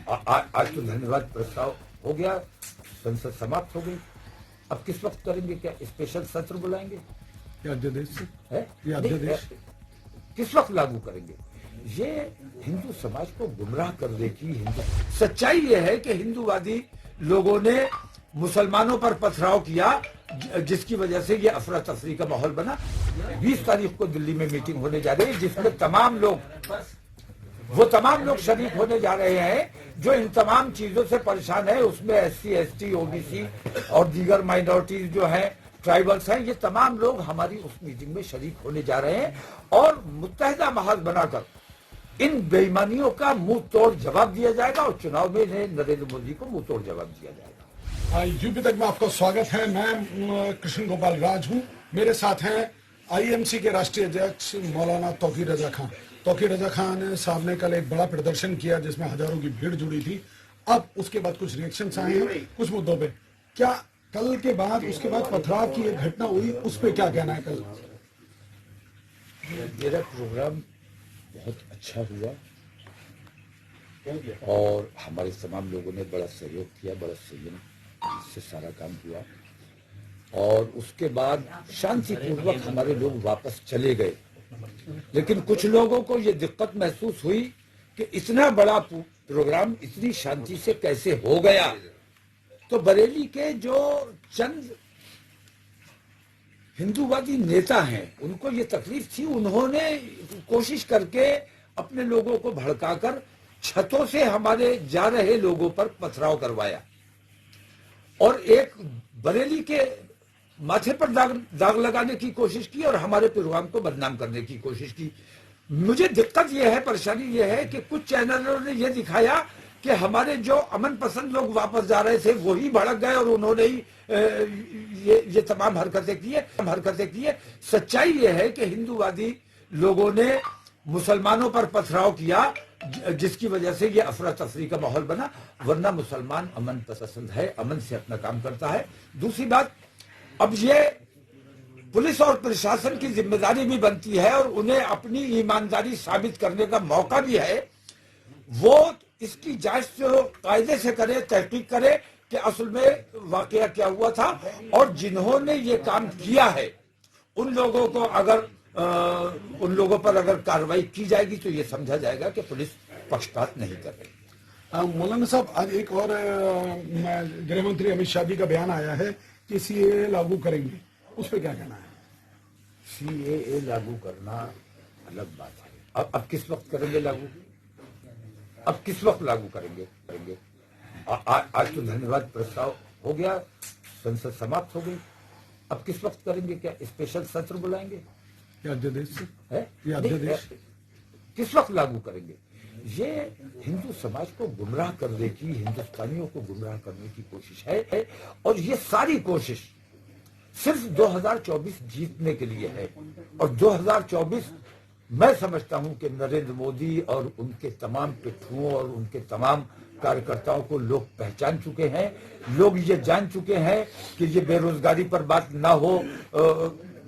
आज तो धन्यवाद प्रस्ताव हो गया, संसद समाप्त हो गई। अब किस वक्त करेंगे? क्या स्पेशल सत्र बुलाएंगे? अध्यादेश है किस वक्त लागू करेंगे? ये हिंदू समाज को गुमराह करने की सच्चाई ये है कि हिंदूवादी लोगों ने मुसलमानों पर पथराव किया, जिसकी वजह से ये अफरा तफरी का माहौल बना। 20 तारीख को दिल्ली में मीटिंग होने जा रही है, जिसमें तमाम लोग शरीक होने जा रहे हैं जो इन तमाम चीजों से परेशान है। उसमें SC, ST, OBC और दीगर माइनॉरिटीज जो हैं, ट्राइबल्स हैं, ये तमाम लोग हमारी उस मीटिंग में शरीक होने जा रहे हैं और मुत्तहिदा महज बनाकर इन बेईमानियों का मुंह तोड़ जवाब दिया जाएगा और चुनाव में नरेंद्र मोदी को मुंह तोड़ जवाब दिया जाएगा। यूपी तक में आपका स्वागत है। मैं कृष्ण गोपाल राज हूं। मेरे साथ हैं IMC के राष्ट्रीय अध्यक्ष मौलाना तौकीर रजा खान। तौकीर रजा खान साहब ने कल एक बड़ा प्रदर्शन किया जिसमें हजारों की भीड़ जुड़ी थी। अब उसके बाद कुछ रिएक्शंस आए हैं कुछ मुद्दों पे। क्या कल के बाद उसके बाद पथराव की एक घटना हुई, उस पर क्या कहना है? कल मेरा प्रोग्राम बहुत अच्छा हुआ और हमारे तमाम लोगों ने बड़ा सहयोग किया, बड़ा संयम से सारा काम हुआ और उसके बाद शांतिपूर्वक हमारे लोग वापस चले गए। लेकिन कुछ लोगों को ये दिक्कत महसूस हुई कि इतना बड़ा प्रोग्राम इतनी शांति से कैसे हो गया। तो बरेली के जो चंद हिंदूवादी नेता हैं उनको ये तकलीफ थी, उन्होंने कोशिश करके अपने लोगों को भड़काकर छतों से हमारे जा रहे लोगों पर पथराव करवाया और एक बरेली के माथे पर दाग लगाने की कोशिश की और हमारे प्रोग्राम को बदनाम करने की कोशिश की। मुझे दिक्कत यह है, परेशानी यह है कि कुछ चैनलों ने यह दिखाया कि हमारे जो अमन पसंद लोग वापस जा रहे थे वही भड़क गए और उन्होंने ही ये तमाम हरकतें की। सच्चाई ये है कि हिंदूवादी लोगों ने मुसलमानों पर पथराव किया, जिसकी वजह से ये अफरा तफरी का माहौल बना। वरना मुसलमान अमन पसंद है, अमन से अपना काम करता है। दूसरी बात, अब ये पुलिस और प्रशासन की जिम्मेदारी भी बनती है और उन्हें अपनी ईमानदारी साबित करने का मौका भी है। वो इसकी जांच कायदे से करे, तहकीक करे कि असल में वाकया क्या हुआ था और जिन्होंने ये काम किया है उन लोगों पर अगर कार्रवाई की जाएगी तो ये समझा जाएगा कि पुलिस पक्षपात नहीं कर रही। मौलाना साहब, आज एक और गृह मंत्री अमित शाह जी का बयान आया है कि CAA लागू करेंगे, उस पर क्या कहना है? CAA लागू करना अलग बात है। अब किस वक्त करेंगे लागू? अब किस वक्त लागू करेंगे? आज तो धन्यवाद प्रस्ताव हो गया, संसद समाप्त हो गई। अब किस वक्त करेंगे? क्या स्पेशल सत्र बुलाएंगे? अध्यादेश किस वक्त लागू करेंगे? ये हिंदू समाज को गुमराह करने की, हिंदुस्तानियों को गुमराह करने की कोशिश है और ये सारी कोशिश सिर्फ 2024 जीतने के लिए है। और 2024 मैं समझता हूं कि नरेंद्र मोदी और उनके तमाम पिट्ठुओं और उनके तमाम कार्यकर्ताओं को लोग पहचान चुके हैं। लोग ये जान चुके हैं कि ये बेरोजगारी पर बात ना हो,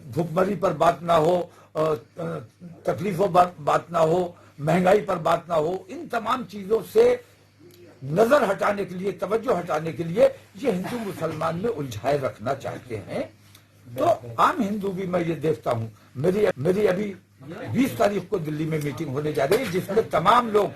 भुखमरी पर बात ना हो, तकलीफों पर बात ना हो, महंगाई पर बात ना हो, इन तमाम चीजों से नजर हटाने के लिए, तवज्जो हटाने के लिए ये हिंदू मुसलमान में उलझाए रखना चाहते हैं। तो आम हिंदू भी मैं ये देखता हूं। मेरी अभी 20 तारीख को दिल्ली में मीटिंग होने जा रही है, जिसमें तमाम लोग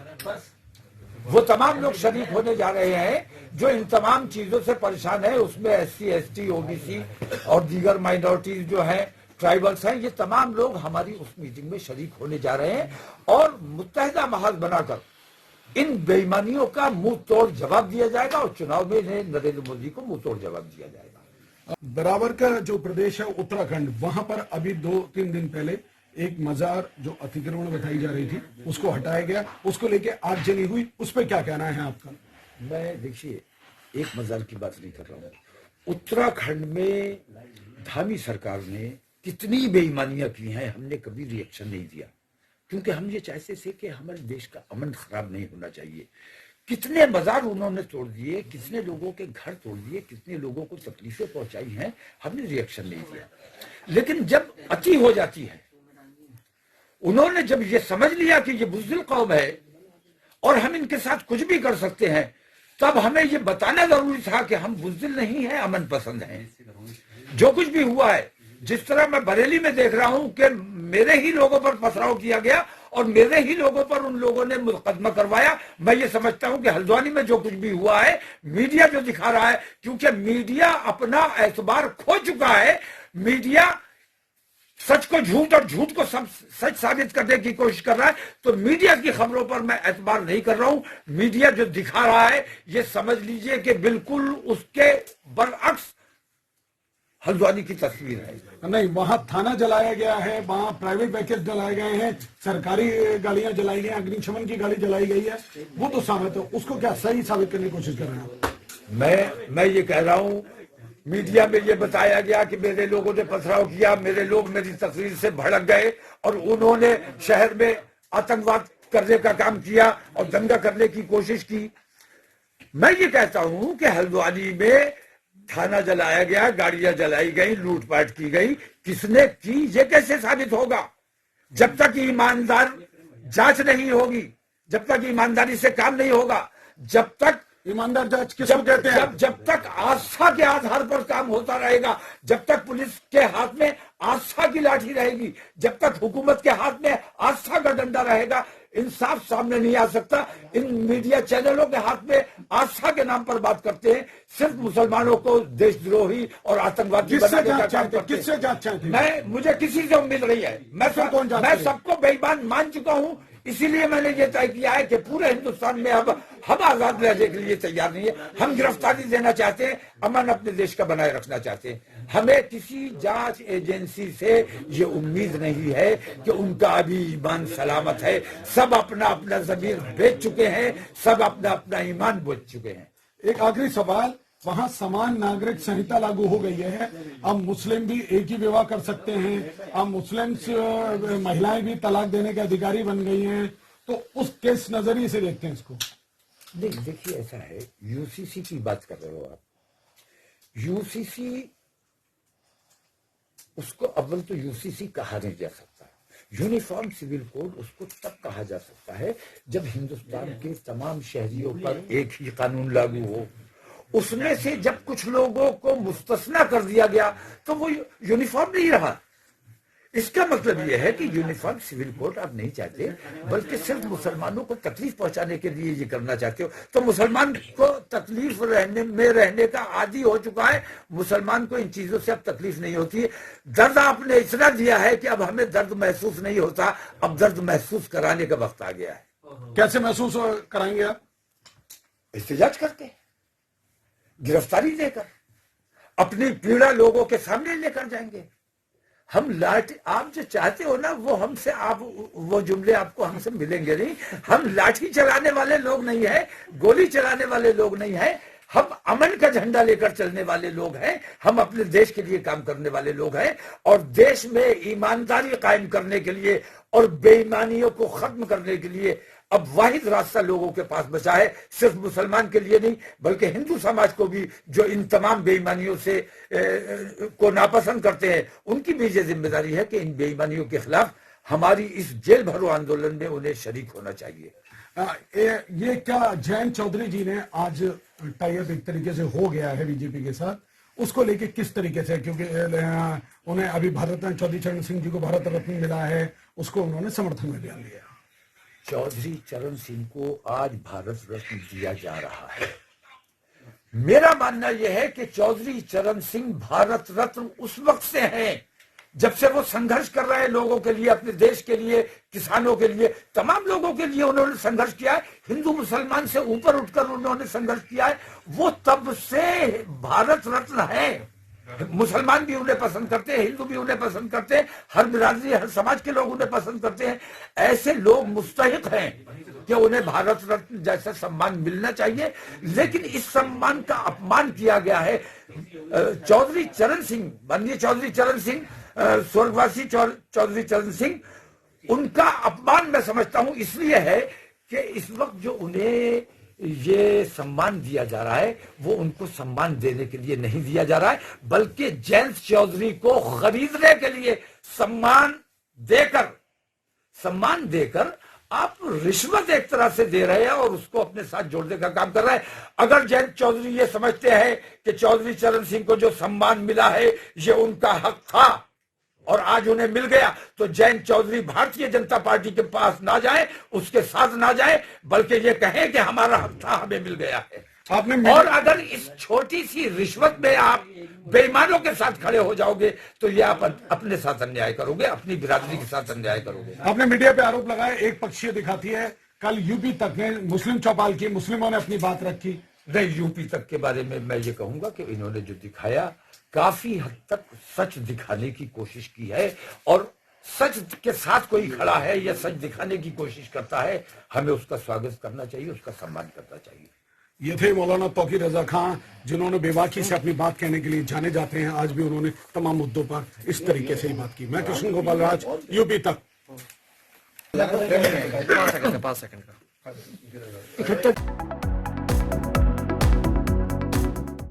शरीक होने जा रहे हैं जो इन तमाम चीजों से परेशान है। उसमें SC, ST, OBC और दीगर माइनॉरिटीज जो हैं, ट्राइबल्स हैं, ये तमाम लोग हमारी उस मीटिंग में शरीक होने जा रहे हैं और मुत्तहिदा महज बनाकर इन बेईमानियों का मुंह तोड़ जवाब दिया जाएगा और चुनाव में नरेंद्र मोदी को मुंह तोड़ जवाब दिया जाएगा। बराबर का जो प्रदेश है उत्तराखंड, वहां पर अभी 2-3 दिन पहले एक मजार जो अतिक्रमण बताई जा रही थी उसको हटाया गया, उसको लेके आगजनी हुई, उस पर क्या कहना है आपका? मैं देखिए, एक मजार की बात नहीं कर रहा हूँ। उत्तराखंड में धामी सरकार ने कितनी बेईमानियां की हैं, हमने कभी रिएक्शन नहीं दिया क्योंकि हम ये चाहते थे कि हमारे देश का अमन खराब नहीं होना चाहिए। कितने मजार उन्होंने तोड़ दिए, कितने लोगों के घर तोड़ दिए, कितने लोगों को तकलीफें पहुंचाई हैं, हमने रिएक्शन नहीं दिया। लेकिन जब अति हो जाती है, उन्होंने जब ये समझ लिया कि ये बुज़दिल कौम है और हम इनके साथ कुछ भी कर सकते हैं, तब हमें ये बताना जरूरी था कि हम बुज़दिल नहीं है, अमन पसंद हैं। जो कुछ भी हुआ है, जिस तरह मैं बरेली में देख रहा हूं कि मेरे ही लोगों पर पथराव किया गया और मेरे ही लोगों पर उन लोगों ने मुकदमा करवाया, मैं ये समझता हूं कि हल्द्वानी में जो कुछ भी हुआ है, मीडिया जो दिखा रहा है, क्योंकि मीडिया अपना एतबार खो चुका है। मीडिया सच को झूठ और झूठ को सच साबित करने की कोशिश कर रहा है। तो मीडिया की खबरों पर मैं एतबार नहीं कर रहा हूं। मीडिया जो दिखा रहा है, ये समझ लीजिए कि बिल्कुल उसके बरअक्स हल्द्वानी की तस्वीर है। नहीं, वहां थाना जलाया गया है, वहां प्राइवेट व्हीकल जलाए गए हैं, सरकारी गाड़ियां जलाई गई, अग्निशमन की गाड़ी जलाई गई है, वो तो साबित है। उसको क्या सही साबित करने की कोशिश कर रहे हैं? मैं ये कह रहा हूं, मीडिया में ये बताया गया कि मेरे लोगों ने पथराव किया, मेरे लोग मेरी तकरीर से भड़क गए और उन्होंने शहर में आतंकवाद करने का काम किया और दंगा करने की कोशिश की। मैं ये कहता हूं कि हल्द्वानी में थाना जलाया गया, गाड़ियां जलाई गई, लूटपाट की गई, किसने की ये कैसे साबित होगा? जब तक ईमानदार जांच नहीं होगी, जब तक ईमानदारी से काम नहीं होगा, जब तक ईमानदार जांच किसको कहते हैं? जब तक आस्था के आधार पर काम होता रहेगा, जब तक पुलिस के हाथ में आस्था की लाठी रहेगी, जब तक हुकूमत के हाथ में आस्था का डंडा रहेगा, इंसाफ सामने नहीं आ सकता। इन मीडिया चैनलों के हाथ में आस्था के नाम पर बात करते हैं, सिर्फ मुसलमानों को देशद्रोही और आतंकवादी बनाने का काम करते हैं। किससे जांच चाहते? मुझे किसी से उम्मीद नहीं है। मैं सबको बेईमान मान चुका हूं, इसीलिए मैंने ये तय किया है कि पूरे हिंदुस्तान में अब हम आजाद रहने के लिए तैयार नहीं है। हम गिरफ्तारी देना चाहते हैं, अमन अपने देश का बनाए रखना चाहते हैं। हमें किसी जांच एजेंसी से ये उम्मीद नहीं है कि उनका अभी ईमान सलामत है। सब अपना अपना ज़मीर बेच चुके हैं, सब अपना अपना ईमान बेच चुके हैं। एक आखिरी सवाल, वहां समान नागरिक संहिता लागू हो गई है, अब मुस्लिम भी एक ही विवाह कर सकते हैं, अब मुस्लिम महिलाएं भी तलाक देने के अधिकारी बन गई हैं, तो उस किस नजरिए से देखते हैं इसको? देखिए, ऐसा है, यूसीसी की बात कर रहे हो आप। यूसीसी, उसको अव्वल तो यूसीसी कहा नहीं जा सकता। यूनिफॉर्म सिविल कोड उसको तब कहा जा सकता है जब हिंदुस्तान के तमाम शहरियों पर एक ही कानून लागू हो। उसमें से जब कुछ लोगों को मुस्तस्ना कर दिया गया तो वो यूनिफॉर्म नहीं रहा। इसका मतलब यह है कि यूनिफॉर्म सिविल कोड आप नहीं चाहते, बल्कि सिर्फ मुसलमानों को तकलीफ पहुंचाने के लिए ये करना चाहते हो। तो मुसलमान को तकलीफ रहने का आदी हो चुका है। मुसलमान को इन चीजों से अब तकलीफ नहीं होती है। दर्द आपने इतना दिया है कि अब हमें दर्द महसूस नहीं होता। अब दर्द महसूस कराने का वक्त आ गया है। कैसे महसूस कराएंगे आप? एहतिजाज करके, गिरफ्तारी देकर, अपनी पीड़ा लोगों के सामने लेकर जाएंगे। हम लाठी, आप जो चाहते हो ना वो हमसे, आप वो जुमले आपको हमसे मिलेंगे नहीं। हम लाठी चलाने वाले लोग नहीं है, गोली चलाने वाले लोग नहीं है। हम अमन का झंडा लेकर चलने वाले लोग हैं। हम अपने देश के लिए काम करने वाले लोग हैं और देश में ईमानदारी कायम करने के लिए और बेईमानियों को खत्म करने के लिए अब वाहिद रास्ता लोगों के पास बचा है। सिर्फ मुसलमान के लिए नहीं, बल्कि हिंदू समाज को भी, जो इन तमाम बेईमानियों से को नापसंद करते हैं, उनकी भी ये जिम्मेदारी है कि इन बेईमानियों के खिलाफ हमारी इस जेल भरो आंदोलन में उन्हें शरीक होना चाहिए। ये क्या जयंत चौधरी जी ने आज टाई अप एक तरीके से हो गया है बीजेपी के साथ, उसको लेके किस तरीके से? क्योंकि उन्हें अभी भारत रत्न चौधरी चरण सिंह जी को भारत रत्न मिला है, उसको उन्होंने समर्थन में बयान दिया। चौधरी चरण सिंह को आज भारत रत्न दिया जा रहा है। मेरा मानना यह है कि चौधरी चरण सिंह भारत रत्न उस वक्त से हैं जब से वो संघर्ष कर रहे हैं लोगों के लिए, अपने देश के लिए, किसानों के लिए, तमाम लोगों के लिए उन्होंने संघर्ष किया है। हिंदू मुसलमान से ऊपर उठकर उन्होंने संघर्ष किया है। वो तब से भारत रत्न है। मुसलमान भी उन्हें पसंद करते हैं, हिंदू भी उन्हें पसंद करते हैं, हर बिरादरी, हर समाज के लोग उन्हें पसंद करते हैं। ऐसे लोग मुस्तहिक हैं कि उन्हें भारत रत्न जैसा सम्मान मिलना चाहिए। लेकिन इस सम्मान का अपमान किया गया है। चौधरी चरण सिंह, माननीय चौधरी चरण सिंह, स्वर्गवासी चौधरी चरण सिंह, उनका अपमान मैं समझता हूं इसलिए है कि इस वक्त जो उन्हें ये सम्मान दिया जा रहा है वो उनको सम्मान देने के लिए नहीं दिया जा रहा है, बल्कि जयंत चौधरी को खरीदने के लिए सम्मान देकर आप रिश्वत एक तरह से दे रहे हैं और उसको अपने साथ जोड़ने का काम कर रहे हैं। अगर जयंत चौधरी ये समझते हैं कि चौधरी चरण सिंह को जो सम्मान मिला है ये उनका हक था और आज उन्हें मिल गया, तो जयंत चौधरी भारतीय जनता पार्टी के पास ना जाए, उसके साथ ना जाए, बल्कि ये कहें कि हमारा हक था, हमें मिल गया है। और अगर इस छोटी सी रिश्वत में आप बेईमानों के साथ खड़े हो जाओगे तो ये आप अपने साथ अन्याय करोगे, अपनी बिरादरी के साथ अन्याय करोगे। आपने मीडिया पे आरोप लगाया एक पक्षीय दिखाती है, कल यूपी तक में मुस्लिम चौपाल की, मुस्लिमों ने अपनी बात रखी। नहीं, यूपी तक के बारे में मैं ये कहूंगा कि इन्होंने जो दिखाया काफी हद तक सच दिखाने की कोशिश की है, और सच के साथ कोई खड़ा है या सच दिखाने की कोशिश करता है, हमें उसका स्वागत करना चाहिए, उसका सम्मान करना चाहिए। ये थे मौलाना तौकीर रजा खां, जिन्होंने बेबाकी से अपनी बात कहने के लिए जाने जाते हैं। आज भी उन्होंने तमाम मुद्दों पर इस तरीके से ही बात की। मैं कृष्ण गोपाल राज, यूपी तक। 5 सेकंड का